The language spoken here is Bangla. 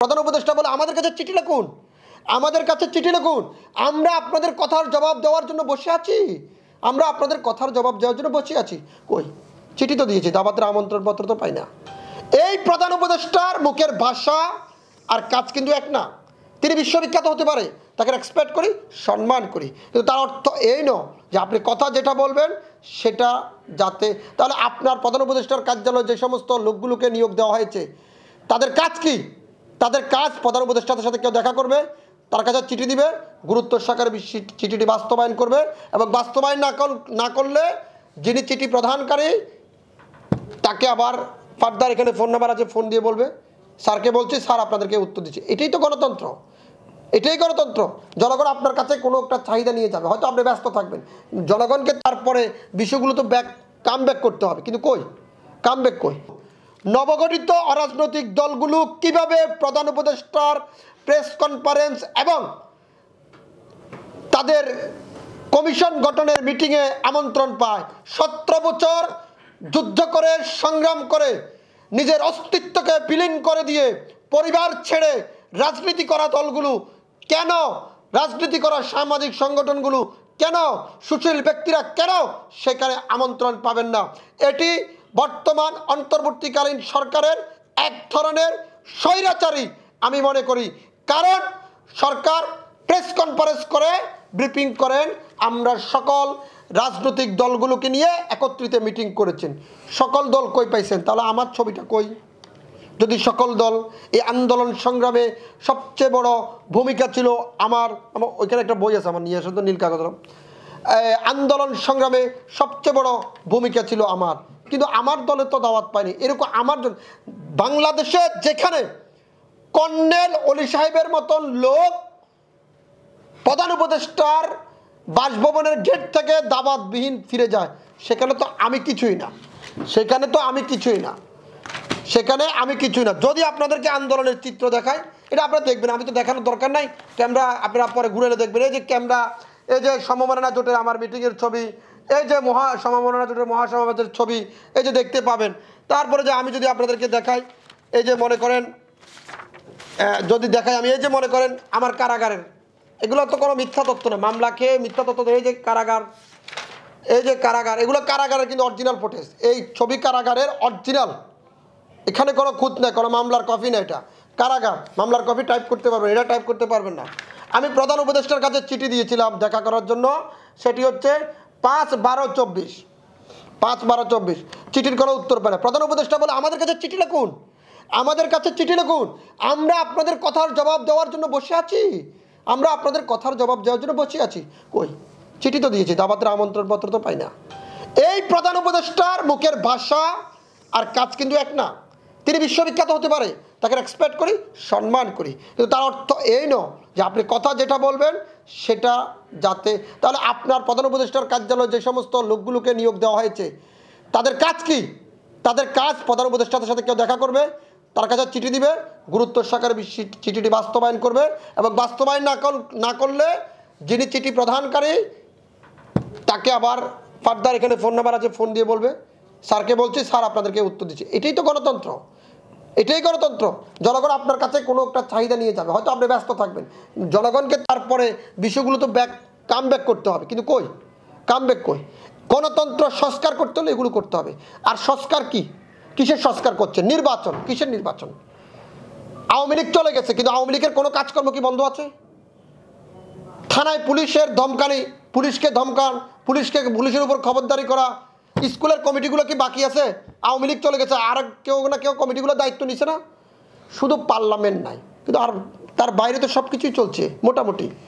প্রধান উপদেষ্টা বলে আমাদের কাছে চিঠি লিখুন, আমাদের কাছে চিঠি লিখুন, আমরা আপনাদের কথার জবাব দেওয়ার জন্য বসে আছি, আমরা আপনাদের কথার জবাব দেওয়ার জন্য বসে আছি। কই চিঠি তো দিয়েছি, দাওয়াতের আমন্ত্রণপত্র তো পাই না। এই প্রধান উপদেষ্টার মুখের ভাষা আর কাজ কিন্তু এক না। তিনি বিশ্ববিখ্যাত হতে পারে, তাকে রেসপেক্ট করি, সম্মান করি, কিন্তু তার অর্থ এই নয় যে আপনি কথা যেটা বলবেন সেটা যাতে, তাহলে আপনার প্রধান উপদেষ্টার কার্যালয়ে যে সমস্ত লোকগুলোকে নিয়োগ দেওয়া হয়েছে তাদের কাজ কি? তাদের কাজ প্রধান উপদেষ্টাদের সাথে কেউ দেখা করবে, তার কাছে চিঠি দিবে, গুরুত্ব সহকারে চিঠিটি বাস্তবায়ন করবে, এবং বাস্তবায়ন না করলে যিনি চিঠি প্রদানকারী তাকে আবার ফার্দার এখানে ফোন নাম্বার আছে, ফোন দিয়ে বলবে স্যারকে বলছি, স্যার আপনাদেরকে উত্তর দিচ্ছে। এটাই তো গণতন্ত্র, এটাই গণতন্ত্র। জনগণ আপনার কাছে কোনো একটা চাহিদা নিয়ে যাবে, হয়তো আপনি ব্যস্ত থাকবেন, জনগণকে তারপরে বিষয়গুলো তো কাম ব্যাক করতে হবে, কিন্তু কই কাম ব্যাক কই? নবগঠিত অরাজনৈতিক দলগুলো কিভাবে প্রধান উপদেষ্টার প্রেস কনফারেন্স এবং তাদের কমিশন গঠনের মিটিংয়ে আমন্ত্রণ পায়? 17 বছর যুদ্ধ করে, সংগ্রাম করে, নিজের অস্তিত্বকে বিলীন করে দিয়ে পরিবার ছেড়ে রাজনীতি করা দলগুলো কেন, রাজনীতি করা সামাজিক সংগঠনগুলো কেন, সুশীল ব্যক্তিরা কেন সেখানে আমন্ত্রণ পাবেন না? এটি বর্তমান অন্তর্বর্তীকালীন সরকারের এক ধরনের স্বৈরাচারী আমি মনে করি। কারণ সরকার প্রেস কনফারেন্স করে ব্রিফিং করেন, আমরা সকল রাজনৈতিক দলগুলোকে নিয়ে একত্রিত মিটিং করেছেন। সকল দল কই পাইছেন? তাহলে আমার ছবিটা কই? যদি সকল দল এই আন্দোলন সংগ্রামে সবচেয়ে বড় ভূমিকা ছিল আমার ওইখানে একটা বই আছে আমার নিয়ে আসে তো, নীল কাগজ, আন্দোলন সংগ্রামে সবচেয়ে বড় ভূমিকা ছিল আমার, কিন্তু আমার দলে তো দাওয়াত পায়নি। এরকম আমার বাংলাদেশে যেখানে কর্নেল অলি সাহেবের মতন লোক প্রধান উপদেষ্টার বাসভবনের গেট থেকে দাওয়াতবিহীন ফিরে যায়, সেখানে তো আমি কিছুই না, সেখানে তো আমি কিছুই না, সেখানে আমি কিছুই না। যদি আপনাদেরকে আন্দোলনের চিত্র দেখায়, এটা আপনারা দেখবেন, আমি তো দেখানোর দরকার নাই, ক্যামেরা আপনারা পরে ঘুরে দেখবেন। এই যে ক্যামেরা, এই যে সমমনা জোটের আমার মিটিংয়ের ছবি, এই যে সমমনা জোটের মহাসমাবেশের ছবি, এই যে দেখতে পাবেন। তারপরে যে আমি যদি আপনাদেরকে দেখাই, এই যে মনে করেন যদি দেখাই আমি, এই যে মনে করেন আমার কারাগারের, এগুলো তো কোনো মিথ্যা তথ্য না, মামলা খেয়ে মিথ্যা তথ্য। এই যে কারাগার, এই যে কারাগার, এগুলো কারাগারের কিন্তু অরিজিনাল ফুটেজ, এই ছবি কারাগারের অরিজিনাল, এখানে কোনো খুঁত নেই, কোনো মামলার কপি না, এটা কারাগার। মামলার কপি টাইপ করতে পারবেন, এটা টাইপ করতে পারবেন না। আমি প্রধান উপদেষ্টার কাছে চিঠি দিয়েছিলাম দেখা করার জন্য, সেটি হচ্ছে 5/12/24, 5/12/24। চিঠির কোনো উত্তর পায় না। প্রধান উপদেষ্টা বলে আমাদের কাছে চিঠি লিখুন, আমাদের কাছে চিঠি লিখুন, আমরা আপনাদের কথার জবাব দেওয়ার জন্য বসে আছি, আমরা আপনাদের কথার জবাব দেওয়ার জন্য বসে আছি। কই চিঠি তো দিয়েছি, দাওয়াতের আমন্ত্রণপত্র তো পাই না। এই প্রধান উপদেষ্টার মুখের ভাষা আর কাজ কিন্তু এক না। তিনি বিশ্ববিখ্যাত হতে পারে, তাকে রেসপেক্ট করি, সম্মান করি, কিন্তু তার অর্থ এই নয় যে আপনি কথা যেটা বলবেন সেটা যাতে, তাহলে আপনার প্রধান উপদেষ্টার কার্যালয়ে যে সমস্ত লোকগুলোকে নিয়োগ দেওয়া হয়েছে তাদের কাজ কি? তাদের কাজ প্রধান উপদেষ্টাদের সাথে কেউ দেখা করবে, তার কাছে চিঠি দিবে, গুরুত্ব সহকারে চিঠিটি বাস্তবায়ন করবে, এবং বাস্তবায়ন না করলে যিনি চিঠি প্রদানকারী তাকে আবার ফার্দার এখানে ফোন নাম্বার আছে, ফোন দিয়ে বলবে স্যারকে বলছি, স্যার আপনাদেরকে উত্তর দিচ্ছে। এটাই তো গণতন্ত্র, এটাই গণতন্ত্র। জনগণ আপনার কাছে কোনো একটা চাহিদা নিয়ে যাবে, হয়তো আপনি ব্যস্ত থাকবেন, জনগণকে তারপরে বিষয়গুলো তো কাম ব্যাক করতে হবে, কিন্তু কই কাম ব্যাক কই? গণতন্ত্র সংস্কার করতে হলে এগুলো করতে হবে। আর সংস্কার কি? কিসের সংস্কার করছে? নির্বাচন। কিসের নির্বাচন? আওয়ামী লীগ চলে গেছে, কিন্তু আওয়ামী লীগের কোনো কাজকর্ম কি বন্ধ আছে? থানায় পুলিশের ধমকানি, পুলিশকে ধমকান, পুলিশের উপর খবরদারি করা, স্কুলের কমিটিগুলো কি বাকি আছে? আওয়ামী লীগ চলে গেছে, আর কেউ না কেউ কমিটিগুলোর দায়িত্ব নিছে না? শুধু পার্লামেন্ট নাই, কিন্তু আর তার বাইরে তো সব কিছুই চলছে মোটামুটি।